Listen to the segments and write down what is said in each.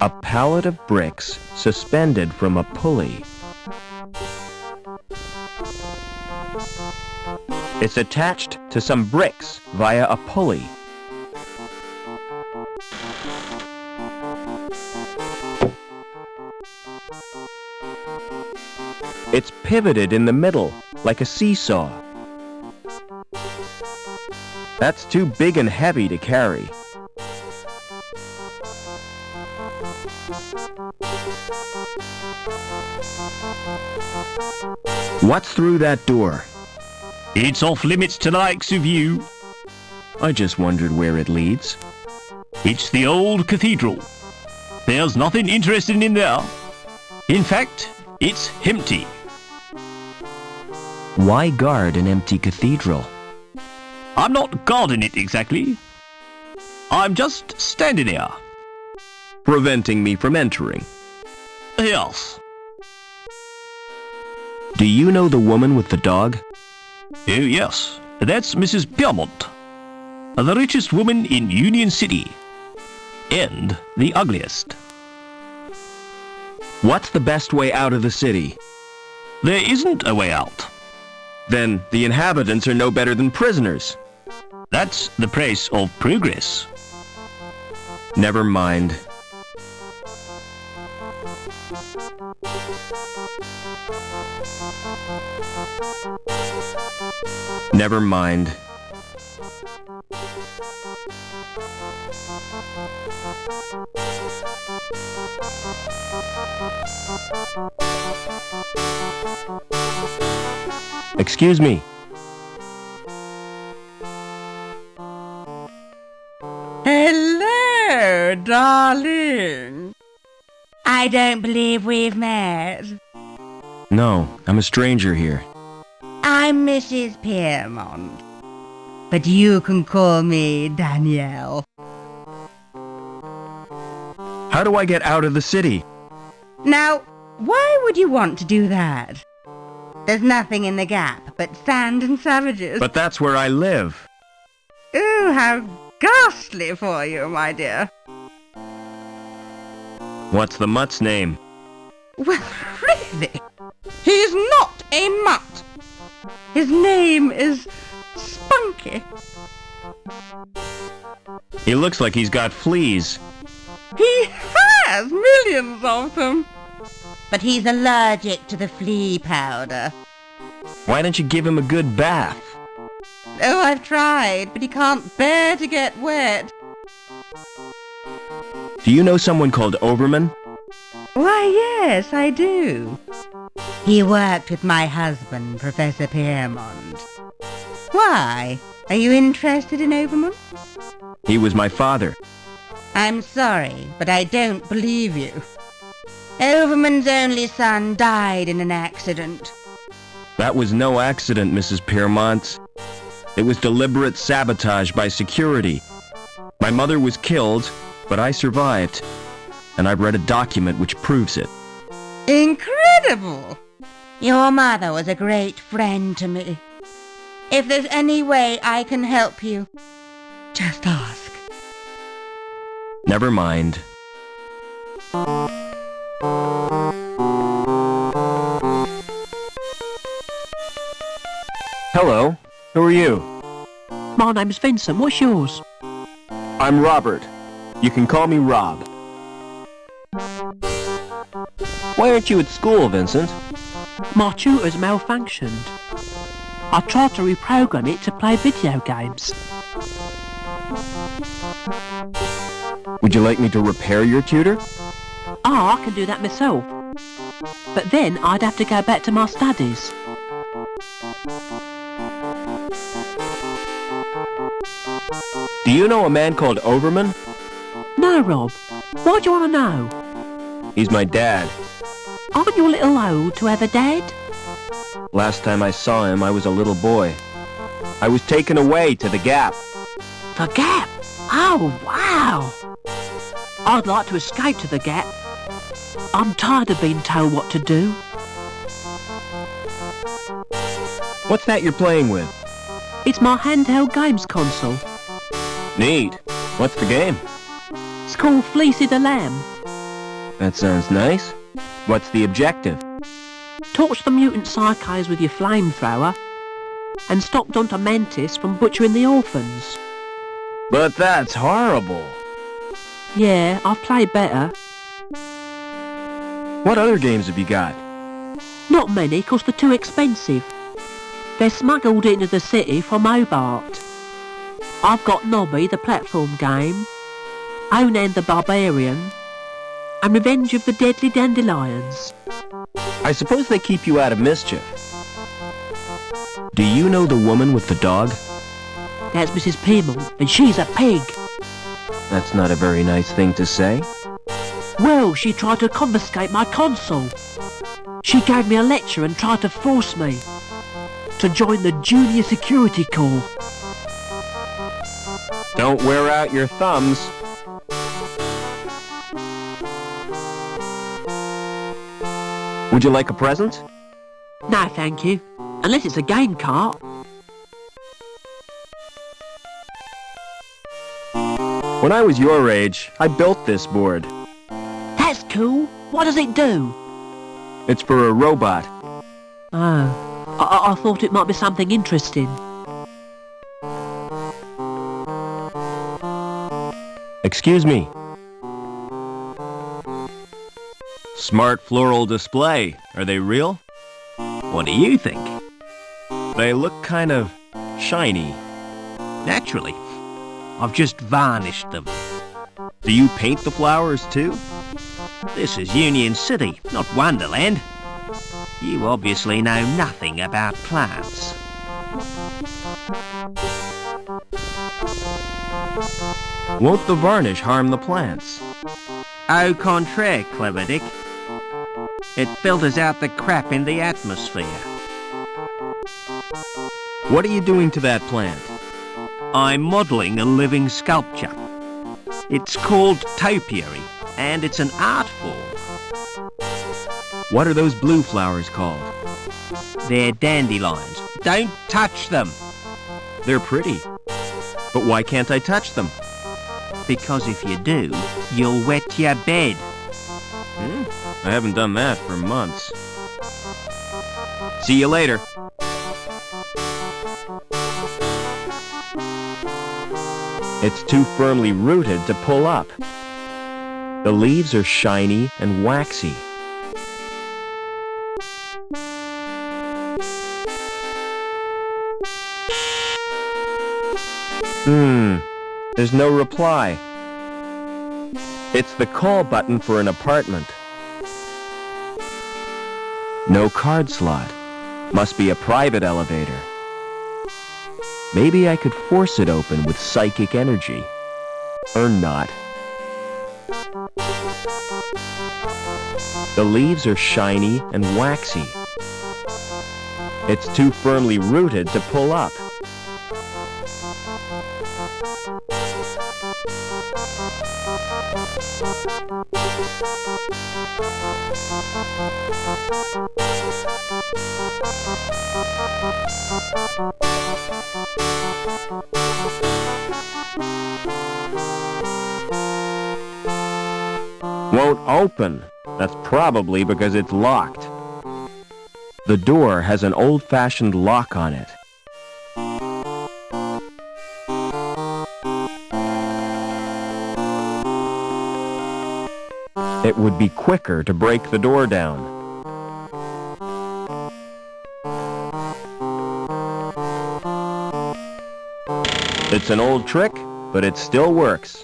A pallet of bricks suspended from a pulley. It's attached to some bricks via a pulley. It's pivoted in the middle, like a seesaw. That's too big and heavy to carry. What's through that door? It's off limits to the likes of you. I just wondered where it leads. It's the old cathedral. There's nothing interesting in there. In fact, it's empty. Why guard an empty cathedral? I'm not guarding it exactly. I'm just standing here. Preventing me from entering. Yes. Do you know the woman with the dog? Oh, yes. That's Mrs. Piermont. The richest woman in Union City. And the ugliest. What's the best way out of the city? There isn't a way out. Then the inhabitants are no better than prisoners. That's the price of progress. Never mind. Never mind. Excuse me. Hello, darling. I don't believe we've met. No, I'm a stranger here. I'm Mrs. Piermont, but you can call me Danielle. How do I get out of the city? Now, why would you want to do that? There's nothing in the gap but sand and savages. But that's where I live. Oh, how ghastly for you, my dear. What's the mutt's name? Well, really? He's not a mutt. His name is Spunky. He looks like he's got fleas. He has millions of them. But he's allergic to the flea powder. Why don't you give him a good bath? Oh, I've tried, but he can't bear to get wet. Do you know someone called Overman? Why, yes, I do. He worked with my husband, Professor Piermont. Why? Are you interested in Overman? He was my father. I'm sorry, but I don't believe you. Overman's only son died in an accident. That was no accident, Mrs. Piermont. It was deliberate sabotage by security. My mother was killed, but I survived. And I've read a document which proves it. Incredible! Your mother was a great friend to me. If there's any way I can help you, just ask. Never mind. Hello, who are you? My name's Vincent. What's yours? I'm Robert. You can call me Rob. Why aren't you at school, Vincent? My tutor's malfunctioned. I tried to reprogram it to play video games. Would you like me to repair your tutor? I can do that myself. But then I'd have to go back to my studies. Do you know a man called Overman? No, Rob. Why do you want to know? He's my dad. Aren't you a little old to have a dad? Last time I saw him, I was a little boy. I was taken away to the Gap. The Gap? Oh, wow! I'd like to escape to the Gap. I'm tired of being told what to do. What's that you're playing with? It's my handheld games console. Neat. What's the game? It's called Fleecy the Lamb. That sounds nice. What's the objective? Torch the mutant psychos with your flamethrower and stop Dr. Mantis from butchering the orphans. But that's horrible. Yeah, I've played better. What other games have you got? Not many, 'cause they're too expensive. They're smuggled into the city from Hobart. I've got Nobby, the platform game, Onan the Barbarian, and Revenge of the Deadly Dandelions. I suppose they keep you out of mischief. Do you know the woman with the dog? That's Mrs. Piermont, and she's a pig. That's not a very nice thing to say. Well, she tried to confiscate my console. She gave me a lecture and tried to force me to join the Junior Security Corps. Don't wear out your thumbs. Would you like a present? No, thank you. Unless it's a game cart. When I was your age, I built this board. That's cool. What does it do? It's for a robot. Oh, I thought it might be something interesting. Excuse me. Smart floral display. Are they real? What do you think? They look kind of shiny. Naturally. I've just varnished them. Do you paint the flowers too? This is Union City, not Wonderland. You obviously know nothing about plants. Won't the varnish harm the plants? Au contraire, Clever Dick. It filters out the crap in the atmosphere. What are you doing to that plant? I'm modelling a living sculpture. It's called topiary, and it's an art form. What are those blue flowers called? They're dandelions. Don't touch them, They're pretty. But why can't I touch them? because if you do, you'll wet your bed. I haven't done that for months. See you later. It's too firmly rooted to pull up. The leaves are shiny and waxy. There's no reply. It's the call button for an apartment. No card slot. Must be a private elevator. Maybe I could force it open with psychic energy. Or not. The leaves are shiny and waxy. It's too firmly rooted to pull up. Won't open. That's probably because it's locked. The door has an old-fashioned lock on it. It would be quicker to break the door down. It's an old trick, but it still works.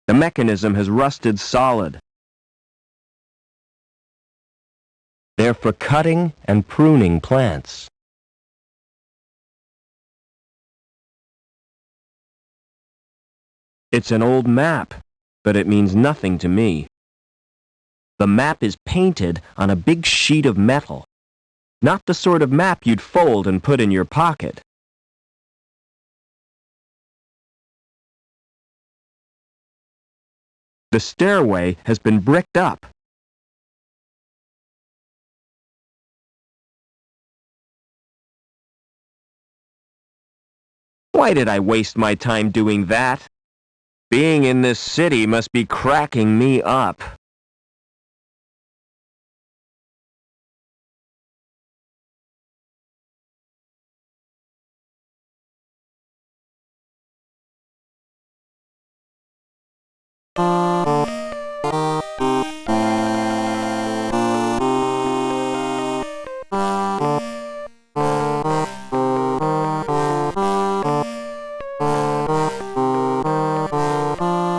The mechanism has rusted solid. They're for cutting and pruning plants. It's an old map, but it means nothing to me. The map is painted on a big sheet of metal, not the sort of map you'd fold and put in your pocket. The stairway has been bricked up. Why did I waste my time doing that? Being in this city must be cracking me up.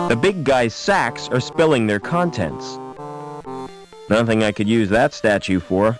The big guy's sacks are spilling their contents. Nothing I could use that statue for.